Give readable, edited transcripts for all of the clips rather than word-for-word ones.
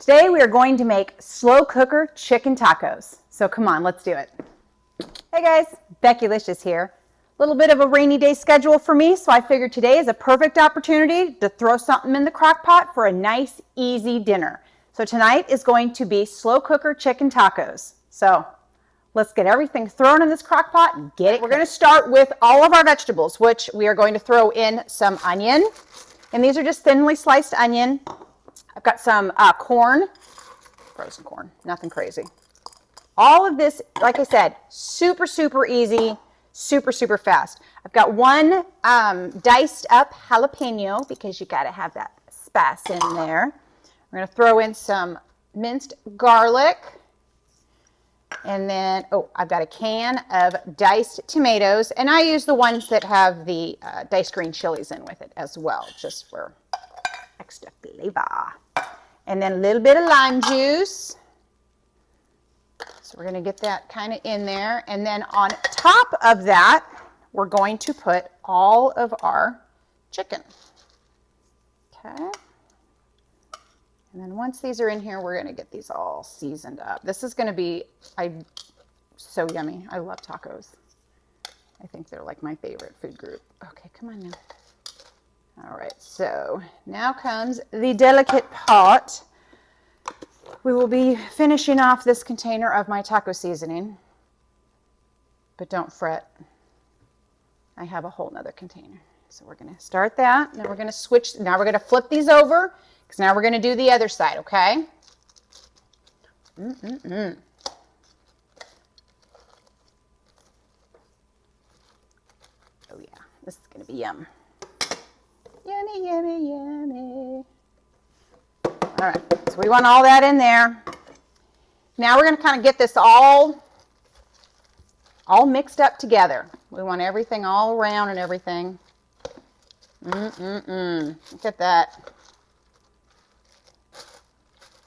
Today we are going to make slow cooker chicken tacos. So come on, let's do it. Hey guys, Becki-licious here. A little bit of a rainy day schedule for me, so I figured today is a perfect opportunity to throw something in the crock pot for a nice, easy dinner. So tonight is going to be slow cooker chicken tacos. So let's get everything thrown in this crock pot and get it. We're going to start with all of our vegetables, which we are going to throw in some onion. And these are just thinly sliced onion. I've got some corn, frozen corn, nothing crazy. All of this, like I said, super, super easy, super, super fast. I've got one diced up jalapeno because you got to have that spice in there. We're going to throw in some minced garlic. And then, oh, I've got a can of diced tomatoes. And I use the ones that have the diced green chilies in with it as well, just for extra flavor. And then a little bit of lime juice. So we're going to get that kind of in there. And then on top of that, we're going to put all of our chicken. Okay. And then once these are in here, we're going to get these all seasoned up. This is going to be so yummy. I love tacos. I think they're like my favorite food group. Okay, come on now. All right, so now comes the delicate part. We will be finishing off this container of my taco seasoning, but don't fret. I have a whole nother container. So we're going to start that. Now we're going to switch. Now we're going to flip these over because now we're going to do the other side, okay? Oh yeah, this is going to be yum. Yummy, yummy, yummy. All right, so we want all that in there. Now we're going to kind of get this all mixed up together. We want everything all around and everything. Look at that.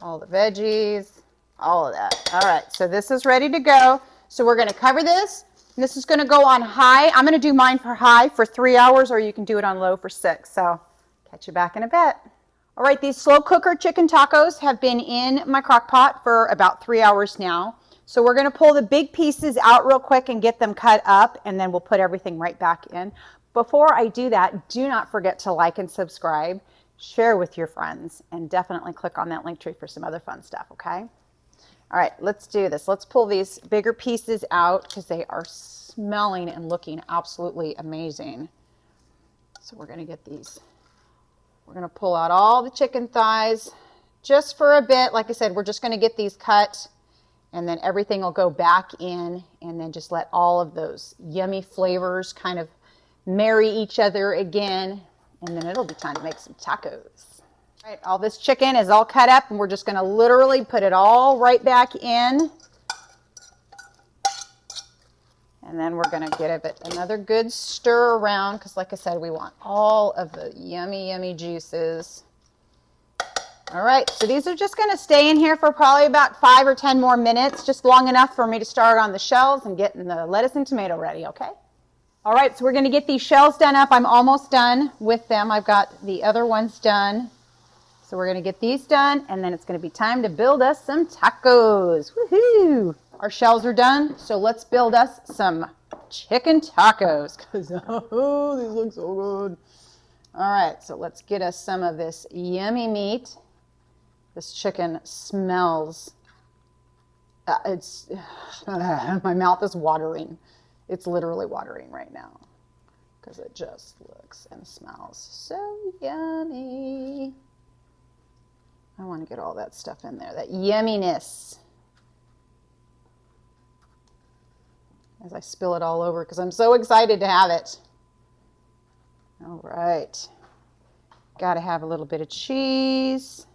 All the veggies, all of that. All right, so this is ready to go. So we're going to cover this. And this is going to go on high. I'm going to do mine for high for 3 hours, or you can do it on low for 6. So catch you back in a bit. All right, these slow cooker chicken tacos have been in my crock pot for about 3 hours now. So we're going to pull the big pieces out real quick and get them cut up, and then we'll put everything right back in. Before I do that, do not forget to like and subscribe, share with your friends, and definitely click on that link tree for some other fun stuff, okay? All right, let's do this. Let's pull these bigger pieces out because they are smelling and looking absolutely amazing. So we're going to get these. We're going to pull out all the chicken thighs just for a bit. Like I said, we're just going to get these cut, and then everything will go back in, and then just let all of those yummy flavors kind of marry each other again, and then it'll be time to make some tacos. All right, all this chicken is all cut up, and we're just going to literally put it all right back in. And then we're going to give it another good stir around because, like I said, we want all of the yummy, yummy juices. All right, so these are just going to stay in here for probably about 5 or 10 more minutes, just long enough for me to start on the shells and getting the lettuce and tomato ready, okay? All right, so we're going to get these shells done up. I'm almost done with them. I've got the other ones done. So we're going to get these done, and then it's going to be time to build us some tacos. Woohoo! Our shells are done, so let's build us some chicken tacos because oh, these look so good. All right, so let's get us some of this yummy meat. This chicken smells. My mouth is watering. It's literally watering right now because it just looks and smells so yummy. I want to get all that stuff in there, that yumminess. As I spill it all over because I'm so excited to have it. All right. Got to have a little bit of cheese.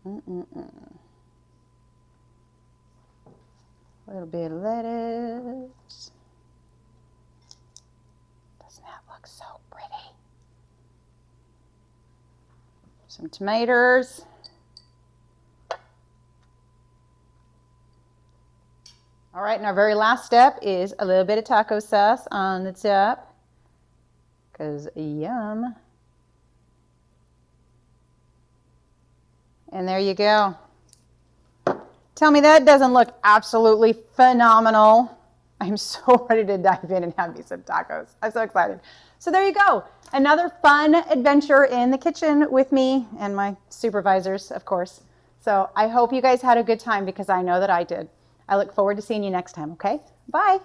A little bit of lettuce. Doesn't that look so pretty? Some tomatoes. All right, and our very last step is a little bit of taco sauce on the top, because yum. And there you go. Tell me that doesn't look absolutely phenomenal. I'm so ready to dive in and have me some tacos. I'm so excited. So there you go. Another fun adventure in the kitchen with me and my supervisors, of course. So I hope you guys had a good time because I know that I did. I look forward to seeing you next time, okay? Bye.